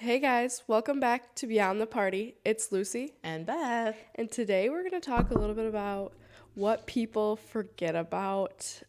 Hey guys, welcome back to Beyond the Party. It's Lucy, And Beth. and today we're going to talk a little bit about what people forget about,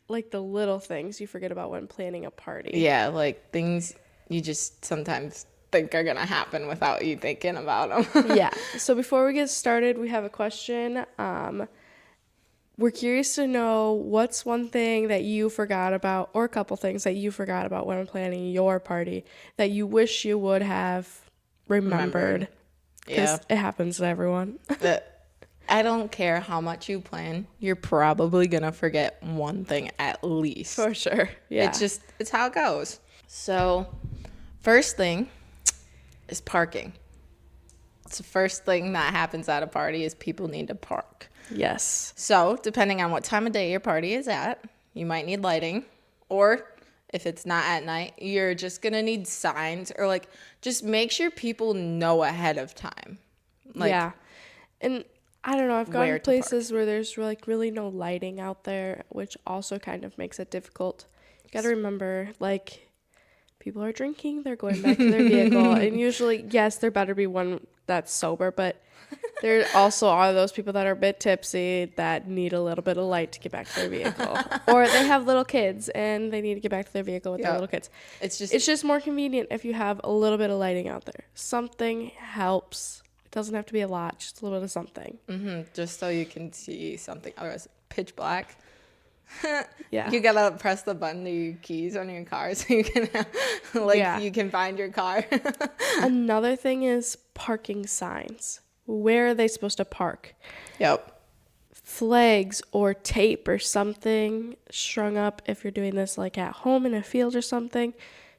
like the little things you forget about when planning a party. Yeah, like things you just sometimes think are going to happen without you thinking about them. Yeah. So before we get started, we have a question. We're curious to know what's one thing that you forgot about, or a couple things that you forgot about when planning your party that you wish you would have remembered. Because Yeah. it happens to everyone. I don't care how much you plan, you're probably going to forget one thing at least. For sure. Yeah. It's how it goes. So, first thing is parking. It's the first thing that happens at a party is people need to park. Yes. So, depending on what time of day your party is at, you might need lighting, or if it's not at night, you're just going to need signs, or like just make sure people know ahead of time. Like, yeah. And I don't know, I've gone where to to places where there's like really no lighting out there, which also kind of makes it difficult. You got to remember, like, people are drinking, they're going back to their vehicle, and usually, yes, there better be one that's sober, but there also are those people that are a bit tipsy that need a little bit of light to get back to their vehicle. Or they have little kids and they need to get back to their vehicle with their little kids. It's It's just more convenient if you have a little bit of lighting out there. Something helps. It doesn't have to be a lot, just a little bit of something. just so you can see something. Otherwise, pitch black. Yeah. You gotta press the button to your keys on your car so you can you can find your car. Another thing is parking signs. Where are they supposed to park? Yep. Flags or tape or something strung up if you're doing this like at home in a field or something.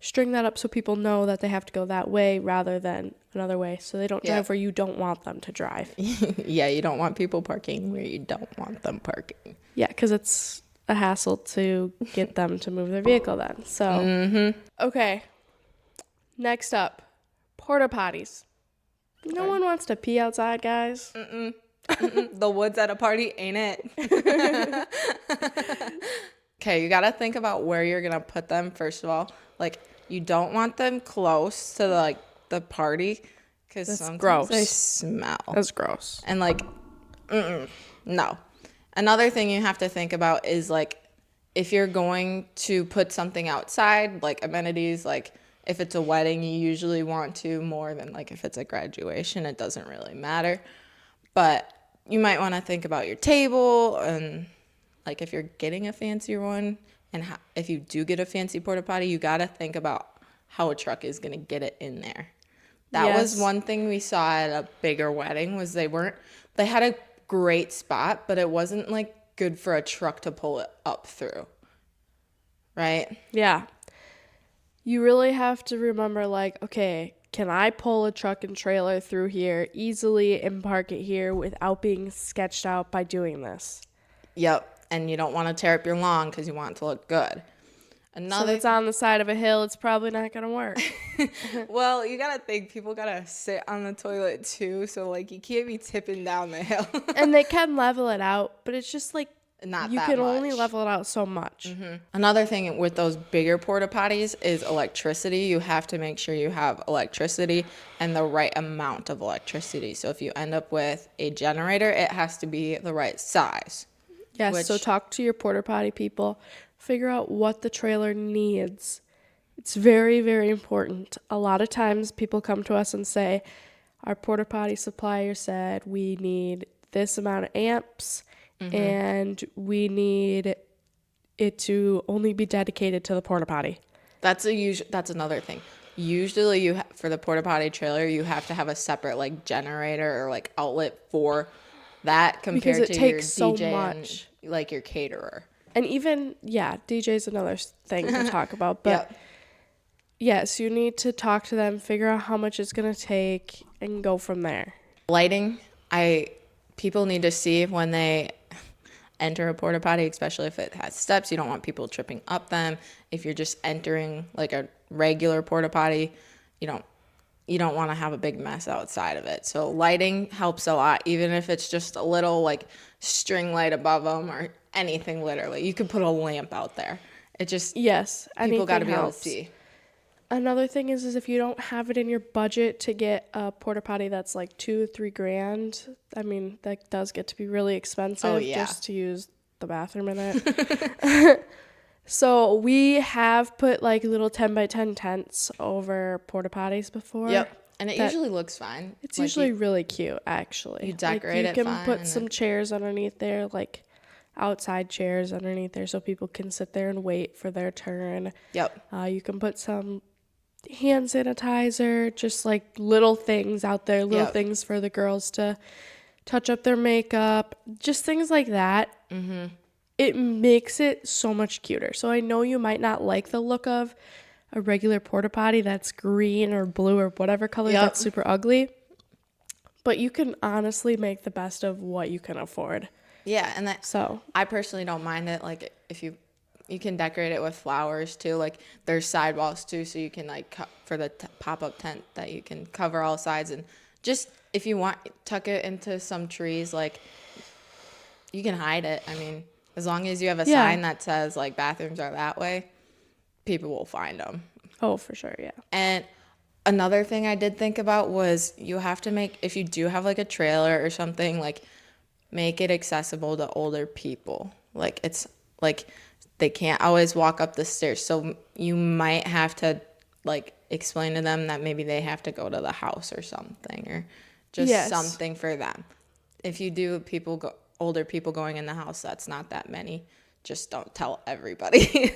String that up so people know that they have to go that way rather than another way, so they don't drive where you don't want them to drive. Yeah, you don't want people parking where you don't want them parking. Yeah, because it's a hassle to get them to move their vehicle then. So, Okay. Next up, porta potties. No one wants to pee outside, guys. The woods at a party ain't it. Okay, you gotta think about where you're gonna put them first of all. Like, you don't want them close to the party because sometimes gross. they smell. That's gross. And no. Another thing you have to think about is if you're going to put something outside, like amenities, like if it's a wedding, you usually want to more than if it's a graduation, it doesn't really matter. But you might want to think about your table and if you're getting a fancier one and if you do get a fancy porta potty, you got to think about how a truck is going to get it in there. That was one thing we saw at a bigger wedding was they had a great spot, but it wasn't good for a truck to pull it up through. Right? Yeah. You really have to remember, okay, can I pull a truck and trailer through here easily and park it here without being sketched out by doing this? Yep. And you don't want to tear up your lawn because you want it to look good. So it's on the side of a hill, it's probably not going to work. Well, you got to think people got to sit on the toilet too. So you can't be tipping down the hill. And they can level it out, but it's just not you that can much. only level it out so much. Another thing with those bigger porta potties is electricity. You have to make sure you have electricity and the right amount of electricity. So if you end up with a generator, it has to be the right size. Yes, so talk to your porta potty people. Figure out what the trailer needs. It's very, very important. A lot of times people come to us and say, our porta potty supplier said we need this amount of amps and we need it to only be dedicated to the porta potty. That's another thing. Usually for the porta potty trailer, you have to have a separate generator or outlet for that compared because it to takes your DJ so much. and your caterer. And even, DJ's another thing to talk about. But yes, you need to talk to them, figure out how much it's going to take, and go from there. Lighting, people need to see when they enter a porta potty, especially if it has steps. You don't want people tripping up them. If you're just entering a regular porta potty, you don't want to have a big mess outside of it. So lighting helps a lot, even if it's just a little string light above them or anything. Literally, you could put a lamp out there. It just yes, people got to be able to helps. see. Another thing is if you don't have it in your budget to get a porta potty that's like $2-3 grand, I mean, that does get to be really expensive just to use the bathroom in it. So we have put like little 10 by 10 tents over porta potties before. Yep. And it usually looks fine. It's like usually really cute, actually. You decorate it fine. You can put some chairs underneath there, like outside chairs underneath there, so people can sit there and wait for their turn. Yep. You can put some hand sanitizer, just like little things out there, little things for the girls to touch up their makeup, just things like that. Mm-hmm. It makes it so much cuter. So I know you might not like the look of a regular porta potty that's green or blue or whatever color that's super ugly, but you can honestly make the best of what you can afford. Yeah, and I personally don't mind it. Like if you can decorate it with flowers too. Like there's sidewalls too, so you can like for the pop-up tent that you can cover all sides, and just if you want, tuck it into some trees. Like you can hide it. I mean, as long as you have a sign that says like bathrooms are that way, people will find them. Oh, for sure, yeah. And another thing I did think about was you have to make, if you do have like a trailer or something, like make it accessible to older people. Like it's like they can't always walk up the stairs, so you might have to like explain to them that maybe they have to go to the house or something, or just something for them. If you do older people going in the house, that's not that many. Just don't tell everybody.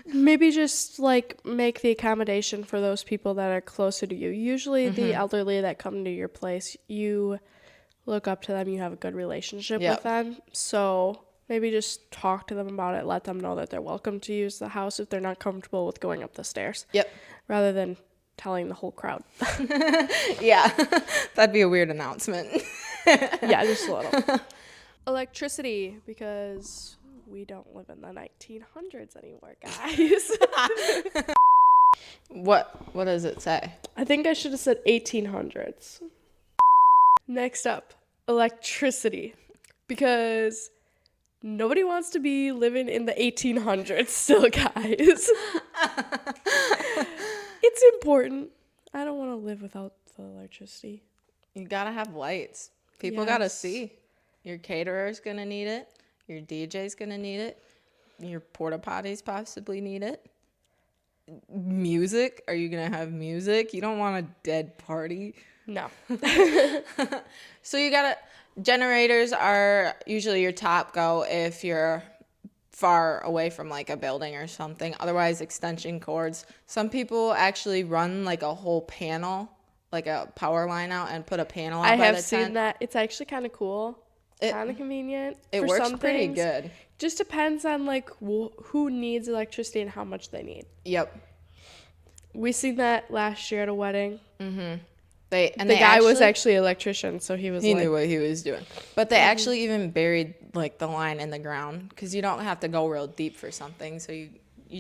Maybe just like make the accommodation for those people that are closer to you. Usually the elderly that come to your place, you look up to them, you have a good relationship with them. So maybe just talk to them about it, let them know that they're welcome to use the house if they're not comfortable with going up the stairs. Yep. Rather than telling the whole crowd. Yeah. That'd be a weird announcement. Yeah, just a little. Electricity, because we don't live in the 1900s anymore, guys. What does it say? I think I should have said 1800s. Next up, electricity, because nobody wants to be living in the 1800s still, guys. It's important. I don't want to live without the electricity. You gotta have lights. People gotta see. Your caterer's gonna need it. Your DJ's gonna need it. Your porta potties possibly need it. Music? Are you gonna have music? You don't want a dead party. No. So generators are usually your top go if you're far away from like a building or something. Otherwise, extension cords. Some people actually run like a whole panel, like a power line out, and put a panel out by the tent. I have seen that. It's actually kind of cool. Kind of convenient. It works pretty good. Just depends on like who needs electricity and how much they need. Yep. We seen that last year at a wedding. Mm-hmm. The guy was actually an electrician, so he knew what he was doing. But they actually even buried like the line in the ground, because you don't have to go real deep for something. So you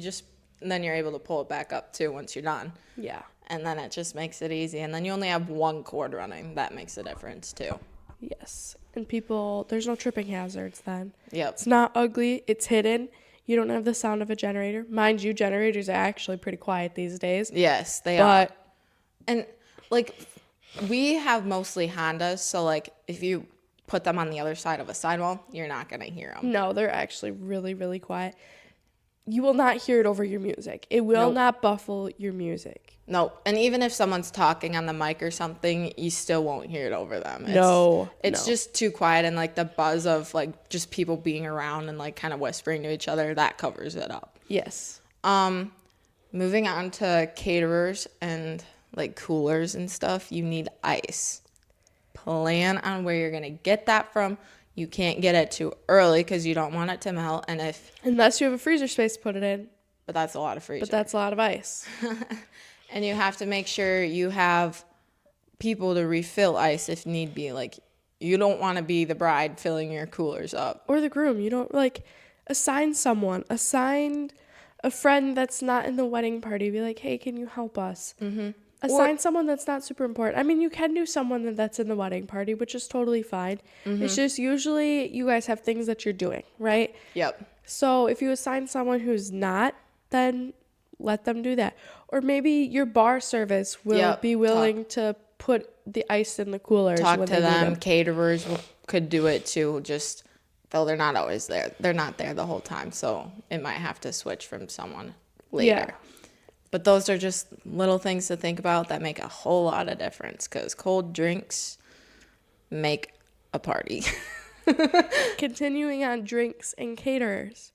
just, and then you're able to pull it back up too once you're done. Yeah. And then it just makes it easy. And then you only have one cord running. That makes a difference too. Yes. And there's no tripping hazards then. Yep. It's not ugly. It's hidden. You don't have the sound of a generator. Mind you, generators are actually pretty quiet these days. Yes, they are. And like, we have mostly Hondas, so like if you put them on the other side of a sidewall, you're not going to hear them. No, they're actually really, really quiet. You will not hear it over your music. It will not buffle your music. No, and even if someone's talking on the mic or something, you still won't hear it over them. It's just too quiet, and like the buzz of like just people being around and like kind of whispering to each other, that covers it up. Yes. Moving on to caterers and like coolers and stuff, you need ice. Plan on where you're going to get that from. You can't get it too early because you don't want it to melt. And unless you have a freezer space to put it in. But that's a lot of freezer. But that's a lot of ice. And you have to make sure you have people to refill ice if need be. Like, you don't want to be the bride filling your coolers up. Or the groom. You don't, like, assign a friend that's not in the wedding party. Be like, hey, can you help us? Mm-hmm. Assign someone that's not super important. I mean, you can do someone that's in the wedding party, which is totally fine. Mm-hmm. It's just usually you guys have things that you're doing, right? Yep. So if you assign someone who's not, then let them do that. Or maybe your bar service will be willing to put the ice in the coolers. Talk when to they them. need Caterers could do it too, just though they're not always there. They're not there the whole time, so it might have to switch from someone later. Yeah. But those are just little things to think about that make a whole lot of difference, because cold drinks make a party. Continuing on drinks and caterers.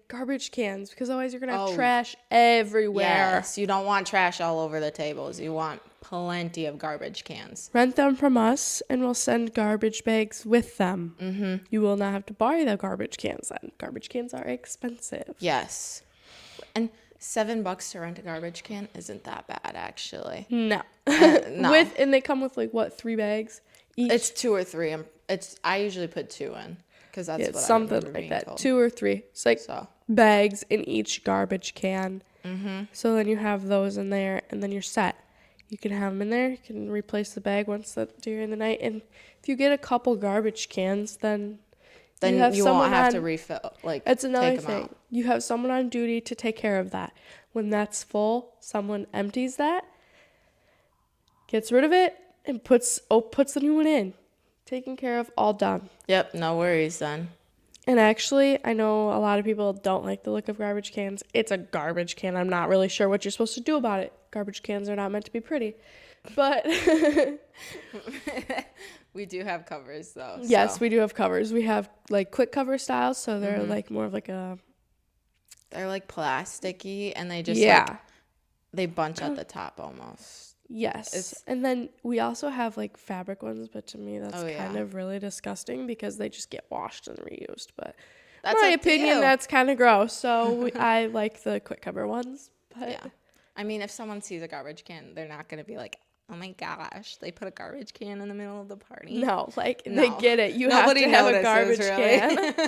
Garbage cans, because otherwise you're going to have trash everywhere. Yes, you don't want trash all over the tables. You want plenty of garbage cans. Rent them from us, and we'll send garbage bags with them. Mm-hmm. You will not have to buy the garbage cans then. Garbage cans are expensive. Yes. And $7 to rent a garbage can isn't that bad, actually. No. No. And they come with 3 bags each? It's 2 or 3. I usually put 2 in, because that's what something I remember like being that. told. 2 or 3. It's bags in each garbage can. Mm-hmm. So then you have those in there, and then you're set. You can have them in there. You can replace the bag once during the night. And if you get a couple garbage cans, then you won't have to refill. That's another take 'em thing. out. You have someone on duty to take care of that. When that's full, someone empties that, gets rid of it, and puts the new one in. Taken care of, all done. Yep, no worries then. And actually, I know a lot of people don't like the look of garbage cans. It's a garbage can. I'm not really sure what you're supposed to do about it. Garbage cans are not meant to be pretty. But we do have covers, though. Yes, we do have covers. We have quick cover styles, so they're more of a... They're plasticky, and they just they bunch at the top almost. Yes. And then we also have fabric ones, but to me that's kind of really disgusting because they just get washed and reused. But that's in my opinion, that's kind of gross. So I like the quick cover ones. But yeah. I mean, if someone sees a garbage can, they're not going to be like, oh my gosh, they put a garbage can in the middle of the party. No, they get it. You have to have a garbage can.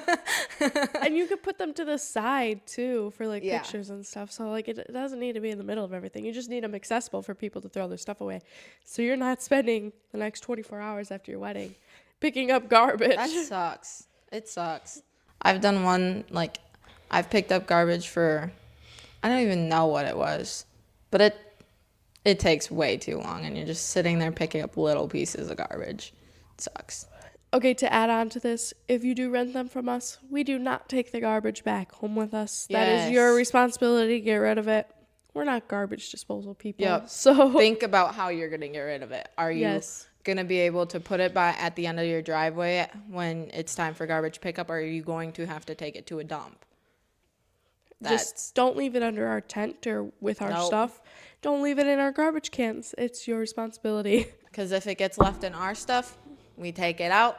And you could put them to the side too for pictures and stuff. So it doesn't need to be in the middle of everything. You just need them accessible for people to throw their stuff away. So you're not spending the next 24 hours after your wedding picking up garbage. That sucks. It sucks. I've done one, I've picked up garbage for, I don't even know what it was, but it takes way too long, and you're just sitting there picking up little pieces of garbage. It sucks. Okay, to add on to this, if you do rent them from us, we do not take the garbage back home with us. Yes. That is your responsibility. Get rid of it. We're not garbage disposal people. Yep. So think about how you're going to get rid of it. Are you going to be able to put it at the end of your driveway when it's time for garbage pickup, or are you going to have to take it to a dump? Just don't leave it under our tent or with our stuff. Don't leave it in our garbage cans. It's your responsibility. Because if it gets left in our stuff, we take it out,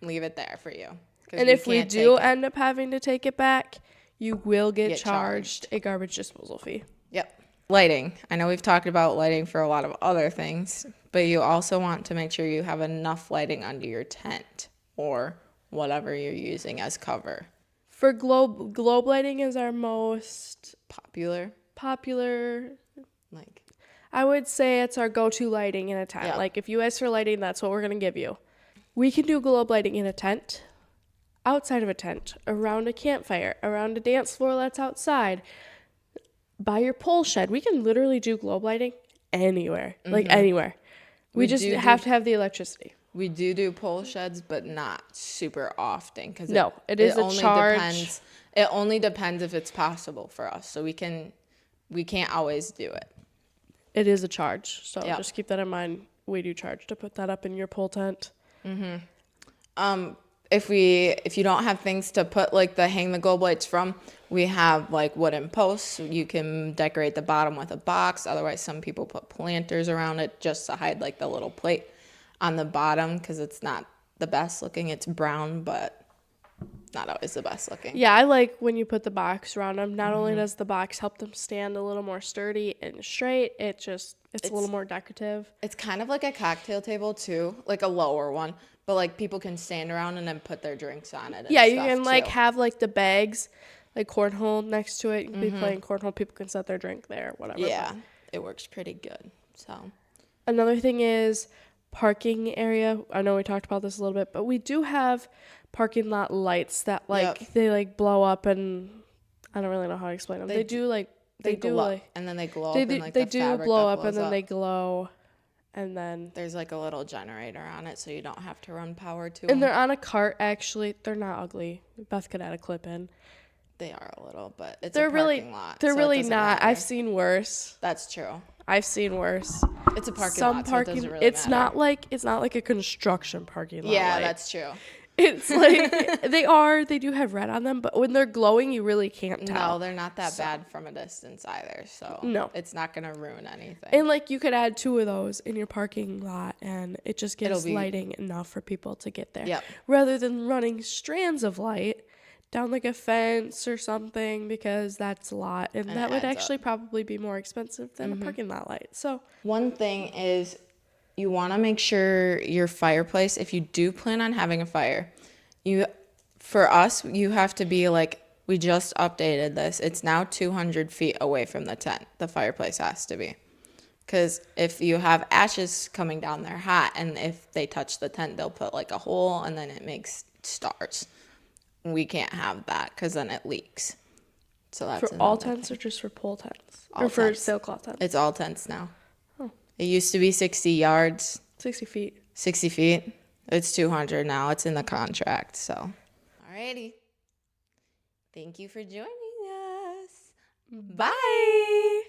leave it there for you. And if we do end up having to take it back, you will get charged a garbage disposal fee. Yep. Lighting. I know we've talked about lighting for a lot of other things, but you also want to make sure you have enough lighting under your tent or whatever you're using as cover. For globe lighting is our most popular. I would say it's our go-to lighting in a tent. Yeah. If you ask for lighting, that's what we're going to give you. We can do globe lighting in a tent, outside of a tent, around a campfire, around a dance floor that's outside, by your pole shed. We can literally do globe lighting anywhere, anywhere. We just have to have the electricity. We do pole sheds, but not super often. It is a charge. It only depends if it's possible for us. So we can't always do it. It is a charge. So just keep that in mind. We do charge to put that up in your pole tent. Mm-hmm. If you don't have things to put hang the globe lights from, we have wooden posts. You can decorate the bottom with a box. Otherwise, some people put planters around it just to hide the little plate on the bottom, because it's not the best looking. It's brown, but not always the best looking. Yeah, I like when you put the box around them. Not only does the box help them stand a little more sturdy and straight, it's a little more decorative. It's kind of like a cocktail table too, a lower one, but people can stand around and then put their drinks on it. Yeah, you can have the bags, cornhole next to it. You can be playing cornhole. People can set their drink there, whatever. Yeah, it works pretty good. So another thing is parking area. I know we talked about this a little bit, but we do have parking lot lights that they blow up, and I don't really know how to explain them. They do They do glow, like and then they glow they up, do, and like they the do fabric blow that up and blows then up. they glow, and then There's like a little generator on it, so you don't have to run power to and them. they're on a cart. Actually, they're not ugly. Beth could add a clip in. They are a little, but it's They're a parking lot. They're so really it doesn't not. matter. I've seen worse. That's true. I've seen worse. It's a parking Some lot, parking. so it doesn't really It's matter. it's not like a construction parking lot. Yeah, light. that's true. It's like they do have red on them, but when they're glowing, you really can't tell. No, they're not that bad from a distance either, so No. it's not gonna ruin anything. And like you could add 2 of those in your parking lot, and it just gives lighting enough for people to get there. Yep. Rather than running strands of light down like a fence or something, because that's a lot, and that would actually probably be more expensive than a parking lot light. So one thing is, you want to make sure your fireplace, if you do plan on having a fire, for us, you have to be like, we just updated this. It's now 200 feet away from the tent. The fireplace has to be. Because if you have ashes coming down there hot, and if they touch the tent, they'll put like a hole, and then it makes stars. We can't have that, because then it leaks. So that's for all tents or just for pole tents? All or for tents. sailcloth tents? It's all tents now. Oh. It used to be 60 yards. 60 feet. 60 feet. It's 200 now. It's in the contract. So, alrighty. Thank you for joining us. Bye.